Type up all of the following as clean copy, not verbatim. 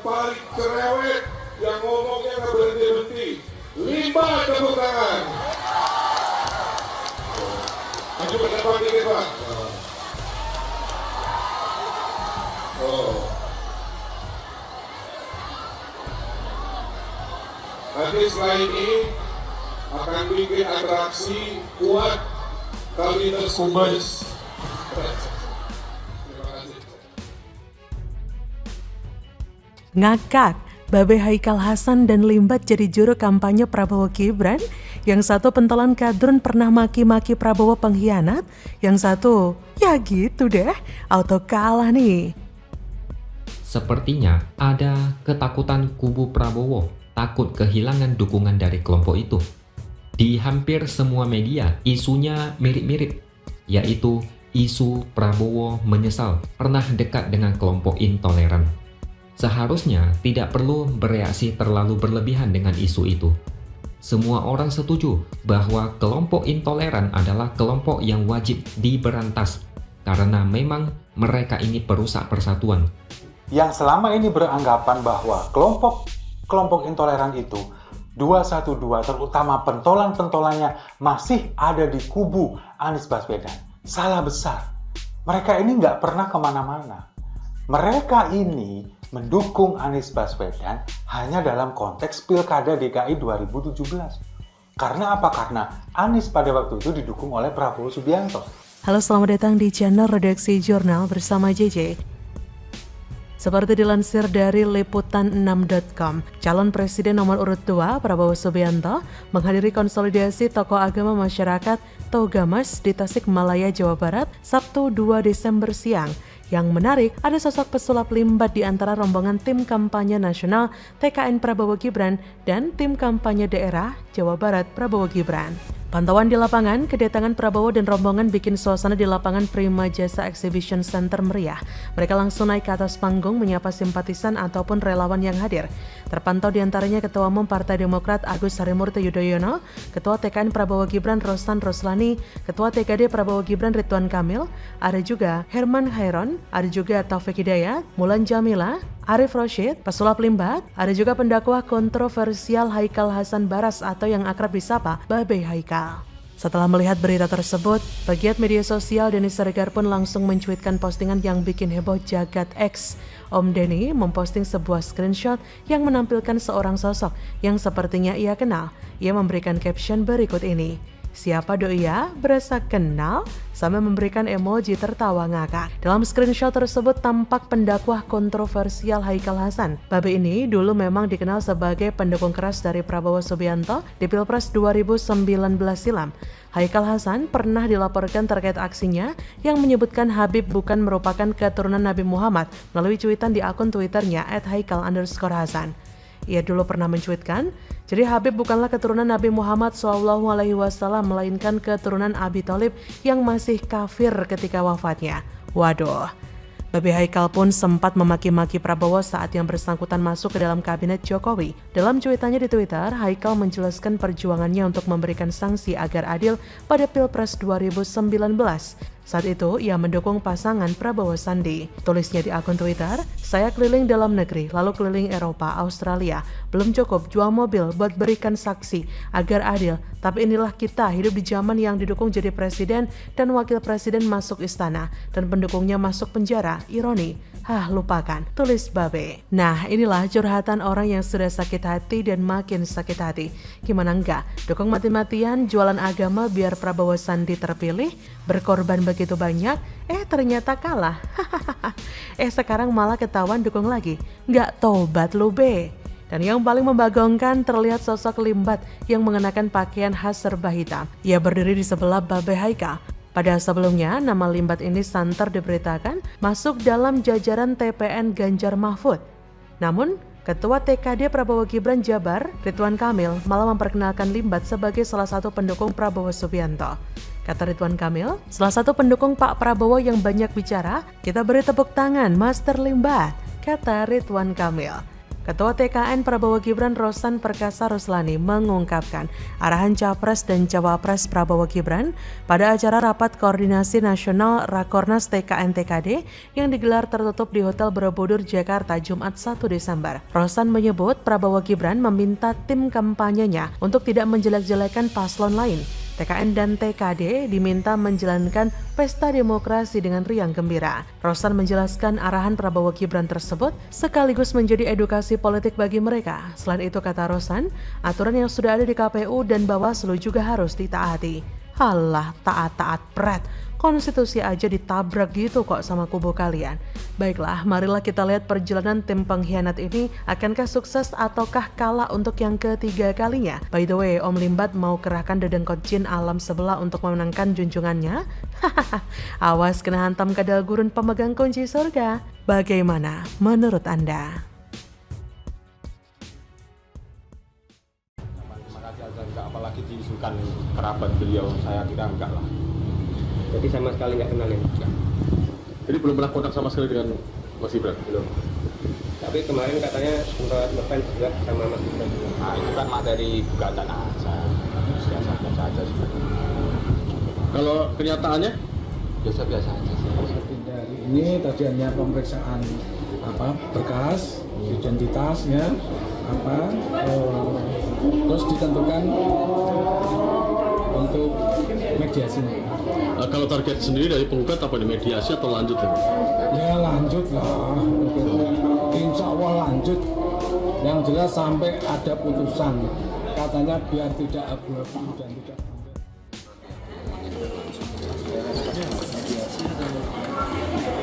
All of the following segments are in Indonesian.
paling cerewet, yang ngomongnya nggak berhenti-henti. Limbat, tepuk tangan. Maju ke depan dikit, Pak. Nanti setelah ini akan bikin atraksi kuat Kalinas Kumbas. Terima kasih. Ngakak, Babe Haikal Hasan dan Limbat jadi juru kampanye Prabowo Gibran. Yang satu pentolan kadrun pernah maki-maki Prabowo pengkhianat, yang satu ya gitu deh, auto kalah nih. Sepertinya ada ketakutan kubu Prabowo, takut kehilangan dukungan dari kelompok itu. Di hampir semua media, isunya mirip-mirip, yaitu isu Prabowo menyesal pernah dekat dengan kelompok intoleran. Seharusnya tidak perlu bereaksi terlalu berlebihan dengan isu itu. Semua orang setuju bahwa kelompok intoleran adalah kelompok yang wajib diberantas karena memang mereka ini perusak persatuan. Yang selama ini beranggapan bahwa kelompok intoleran itu 212 terutama pentolan-pentolannya masih ada di kubu Anies Baswedan. Salah besar. Mereka ini nggak pernah kemana-mana. Mereka ini mendukung Anies Baswedan hanya dalam konteks Pilkada DKI 2017. Karena apa? Karena Anies pada waktu itu didukung oleh Prabowo Subianto. Halo, selamat datang di channel Redaksi Jurnal bersama JJ. Seperti dilansir dari liputan6.com, calon presiden nomor urut 2 Prabowo Subianto menghadiri konsolidasi tokoh agama masyarakat Togamas di Tasikmalaya, Jawa Barat, Sabtu 2 Desember siang. Yang menarik, ada sosok pesulap Limbat di antara rombongan tim kampanye nasional TKN Prabowo Gibran dan tim kampanye daerah Jawa Barat Prabowo Gibran. Pantauan di lapangan, kedatangan Prabowo dan rombongan bikin suasana di lapangan Prima Jasa Exhibition Center meriah. Mereka langsung naik ke atas panggung menyapa simpatisan ataupun relawan yang hadir. Terpantau di antaranya Ketua Umum Partai Demokrat Agus Harimurti Yudhoyono, Ketua TKN Prabowo Gibran Rosan Roslani, Ketua TKD Prabowo Gibran Ridwan Kamil, ada juga Herman Khairon, ada juga Taufik Hidayat, Mulan Jamila, Arif Roshid, pesulap Limbat, ada juga pendakwah kontroversial Haikal Hasan Baras atau yang akrab disapa Babe Haikal. Setelah melihat berita tersebut, pegiat media sosial Denny Siregar pun langsung mencuitkan postingan yang bikin heboh jagat X. Om Denny memposting sebuah screenshot yang menampilkan seorang sosok yang sepertinya ia kenal. Ia memberikan caption berikut ini. Siapa doi ya? Berasa kenal? Sambil memberikan emoji tertawa ngakak. Dalam screenshot tersebut tampak pendakwah kontroversial Haikal Hasan. Babe ini dulu memang dikenal sebagai pendukung keras dari Prabowo Subianto di Pilpres 2019 silam. Haikal Hasan pernah dilaporkan terkait aksinya yang menyebutkan Habib bukan merupakan keturunan Nabi Muhammad melalui cuitan di akun Twitternya @haikal_hasan. Ia dulu pernah mencuitkan, jadi Habib bukanlah keturunan Nabi Muhammad SAW melainkan keturunan Abi Thalib yang masih kafir ketika wafatnya. Waduh. Babe Haikal pun sempat memaki-maki Prabowo saat yang bersangkutan masuk ke dalam kabinet Jokowi. Dalam cuitannya di Twitter, Haikal menjelaskan perjuangannya untuk memberikan sanksi agar adil pada Pilpres 2019. Saat itu, ia mendukung pasangan Prabowo Sandi. Tulisnya di akun Twitter, saya keliling dalam negeri, lalu keliling Eropa, Australia. Belum cukup, jual mobil buat berikan saksi agar adil. Tapi inilah kita hidup di zaman yang didukung jadi presiden dan wakil presiden masuk istana. Dan pendukungnya masuk penjara. Ironi. Lupakan, tulis Babe. Nah, inilah curhatan orang yang sudah sakit hati dan makin sakit hati. Gimana enggak? Dukung mati-matian jualan agama biar Prabowo Sandi terpilih, berkorban begitu banyak, ternyata kalah. Sekarang malah ketahuan dukung lagi. Nggak tobat lu, Be. Dan yang paling membagongkan terlihat sosok Limbat yang mengenakan pakaian khas serba hitam. Ia berdiri di sebelah Babe Haikal. Pada sebelumnya, nama Limbat ini santer diberitakan masuk dalam jajaran TPN Ganjar Mahfud. Namun, Ketua TKD Prabowo Gibran Jabar, Ridwan Kamil, malah memperkenalkan Limbat sebagai salah satu pendukung Prabowo Subianto. Kata Ridwan Kamil, salah satu pendukung Pak Prabowo yang banyak bicara, kita beri tepuk tangan Master Limbat, kata Ridwan Kamil. Ketua TKN Prabowo Gibran Rosan Perkasa Ruslani mengungkapkan arahan Capres dan Cawapres Prabowo Gibran pada acara Rapat Koordinasi Nasional Rakornas TKN-TKD yang digelar tertutup di Hotel Borobudur, Jakarta, Jumat 1 Desember. Rosan menyebut Prabowo Gibran meminta tim kampanyenya untuk tidak menjelek-jelekan paslon lain. TKN dan TKD diminta menjalankan pesta demokrasi dengan riang gembira. Rosan menjelaskan arahan Prabowo Gibran tersebut sekaligus menjadi edukasi politik bagi mereka. Selain itu, kata Rosan, aturan yang sudah ada di KPU dan Bawaslu juga harus ditaati. Halah, taat-taat pret. Konstitusi aja ditabrak gitu kok sama kubu kalian. Baiklah, marilah kita lihat perjalanan tim pengkhianat ini akankah sukses ataukah kalah untuk yang ketiga kalinya. By the way, Om Limbat mau kerahkan dedengkot jin alam sebelah untuk memenangkan junjungannya? Awas kena hantam kadal gurun pemegang kunci surga. Bagaimana menurut Anda? Terima kasih aja, enggak, apalagi diisukan kerabat beliau, saya kira enggak lah. Jadi sama sekali nggak kenal ya? Jadi belum pernah kontak sama sekali dengan Mas Gibran? Belum. Tapi kemarin katanya sempat ngefans juga sama Mas Gibran. Nah, itu kan materi gugatan aja, biasa-biasa aja sih. Kalau kenyataannya? Biasa-biasa aja sih. Dari ini tadi hanya pemeriksaan berkas, identitasnya, terus ditentukan untuk mediasi. Kalau target sendiri dari penggugat apa nih, mediasi atau lanjut ya? Ya lanjut lah, insya Allah lanjut. Yang jelas sampai ada putusan, katanya biar tidak abu-abu dan tidak.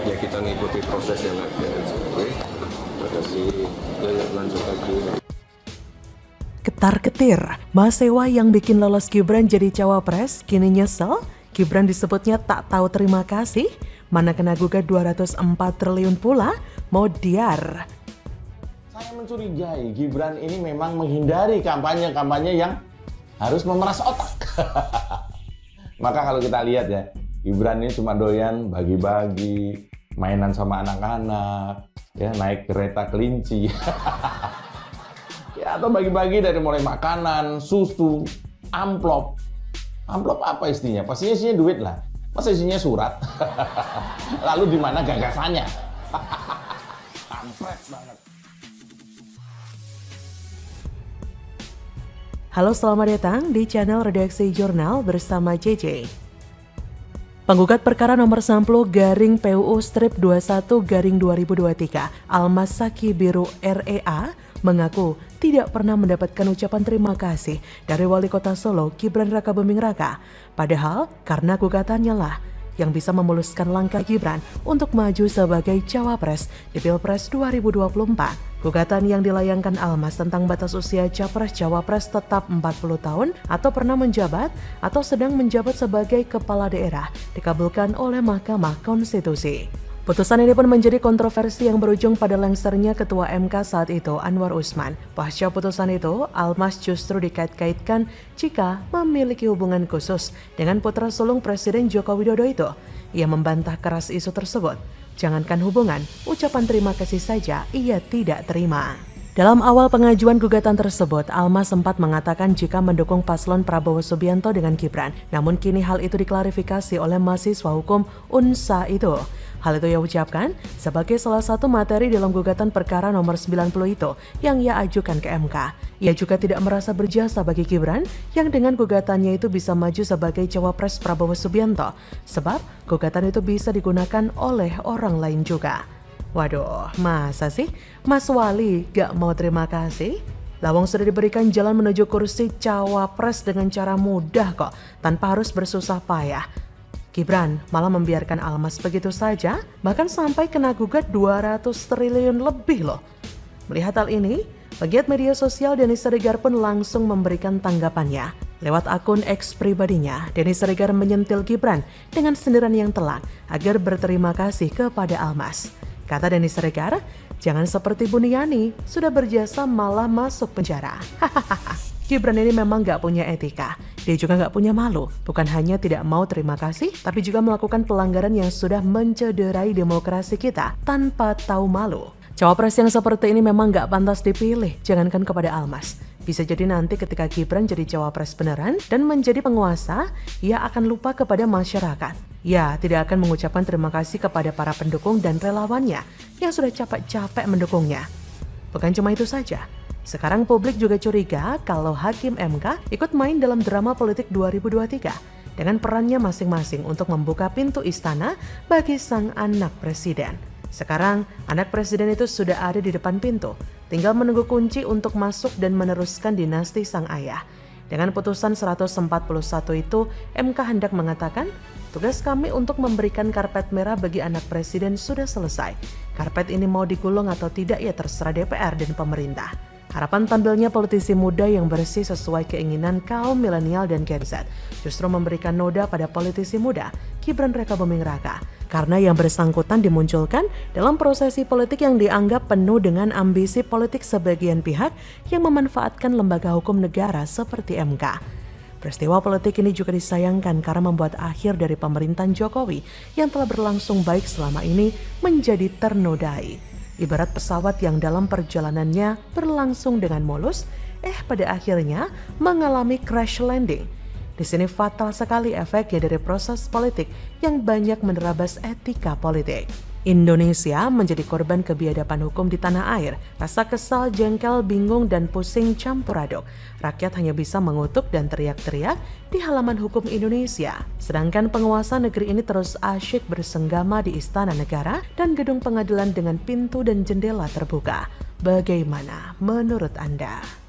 Ya kita ngikuti proses yang ada. Ada sih, lanjut lagi. Ketar-ketir, Mas Sewa yang bikin lolos Gibran jadi cawapres kini nyesel? Gibran disebutnya tak tahu terima kasih? Mana kena gugat 204 triliun pula? Mau diar. Saya mencurigai Gibran ini memang menghindari kampanye-kampanye yang harus memeras otak. Maka kalau kita lihat ya, Gibran ini cuma doyan bagi-bagi, mainan sama anak-anak, ya naik kereta kelinci. Ya, atau bagi-bagi dari mulai makanan, susu, amplop. Amplop apa isinya? Pastinya isinya duit lah. Masa isinya surat? Lalu di mana gagasannya? Kampret banget. Halo, selamat datang di channel Redaksi Jurnal bersama JJ. Penggugat perkara nomor 10 garing PUU strip 21 garing 2023 Almas Saki Biru REA mengaku tidak pernah mendapatkan ucapan terima kasih dari Wali Kota Solo Gibran Rakabuming Raka. Padahal karena gugatannya lah yang bisa memuluskan langkah Gibran untuk maju sebagai cawapres di Pilpres 2024. Gugatan yang dilayangkan Almas tentang batas usia capres-cawapres tetap 40 tahun atau pernah menjabat atau sedang menjabat sebagai kepala daerah dikabulkan oleh Mahkamah Konstitusi. Putusan ini pun menjadi kontroversi yang berujung pada lengsernya Ketua MK saat itu, Anwar Usman. Pasca putusan itu, Almas justru dikait-kaitkan jika memiliki hubungan khusus dengan putra sulung Presiden Joko Widodo itu. Ia membantah keras isu tersebut. Jangankan hubungan, ucapan terima kasih saja ia tidak terima. Dalam awal pengajuan gugatan tersebut, Almas sempat mengatakan jika mendukung paslon Prabowo Subianto dengan Gibran. Namun kini hal itu diklarifikasi oleh mahasiswa hukum UNSA itu. Hal itu ia ucapkan sebagai salah satu materi dalam gugatan perkara nomor 90 itu yang ia ajukan ke MK. Ia juga tidak merasa berjasa bagi Gibran yang dengan gugatannya itu bisa maju sebagai cawapres Prabowo Subianto. Sebab gugatan itu bisa digunakan oleh orang lain juga. Waduh, masa sih Mas Wali gak mau terima kasih? Lawang sudah diberikan jalan menuju kursi cawapres dengan cara mudah kok, tanpa harus bersusah payah. Gibran malah membiarkan Almas begitu saja, bahkan sampai kena gugat 200 triliun lebih loh. Melihat hal ini, pegiat media sosial Denny Siregar pun langsung memberikan tanggapannya. Lewat akun X pribadinya, Denny Siregar menyentil Gibran dengan sindiran yang telak agar berterima kasih kepada Almas. Kata Denny Siregar, jangan seperti Buniani, sudah berjasa malah masuk penjara. Gibran ini memang gak punya etika. Dia juga gak punya malu. Bukan hanya tidak mau terima kasih, tapi juga melakukan pelanggaran yang sudah mencederai demokrasi kita tanpa tahu malu. Cawapres yang seperti ini memang nggak pantas dipilih, jangankan kepada Almas. Bisa jadi nanti ketika Gibran jadi cawapres beneran dan menjadi penguasa, ia akan lupa kepada masyarakat. Ia tidak akan mengucapkan terima kasih kepada para pendukung dan relawannya yang sudah capek-capek mendukungnya. Bukan cuma itu saja, sekarang publik juga curiga kalau Hakim MK ikut main dalam drama politik 2023 dengan perannya masing-masing untuk membuka pintu istana bagi sang anak presiden. Sekarang, anak presiden itu sudah ada di depan pintu, tinggal menunggu kunci untuk masuk dan meneruskan dinasti sang ayah. Dengan putusan 141 itu, MK hendak mengatakan, tugas kami untuk memberikan karpet merah bagi anak presiden sudah selesai. Karpet ini mau digulung atau tidak ya terserah DPR dan pemerintah. Harapan tampilnya politisi muda yang bersih sesuai keinginan kaum milenial dan Gen Z justru memberikan noda pada politisi muda Gibran Rakabuming Raka karena yang bersangkutan dimunculkan dalam prosesi politik yang dianggap penuh dengan ambisi politik sebagian pihak yang memanfaatkan lembaga hukum negara seperti MK. Peristiwa politik ini juga disayangkan karena membuat akhir dari pemerintahan Jokowi yang telah berlangsung baik selama ini menjadi ternodai. Ibarat pesawat yang dalam perjalanannya berlangsung dengan mulus, pada akhirnya mengalami crash landing. Di sini fatal sekali efeknya dari proses politik yang banyak menerabas etika politik. Indonesia menjadi korban kebiadaban hukum di tanah air. Rasa kesal, jengkel, bingung, dan pusing campur aduk. Rakyat hanya bisa mengutuk dan teriak-teriak di halaman hukum Indonesia. Sedangkan penguasa negeri ini terus asyik bersenggama di istana negara dan gedung pengadilan dengan pintu dan jendela terbuka. Bagaimana menurut Anda?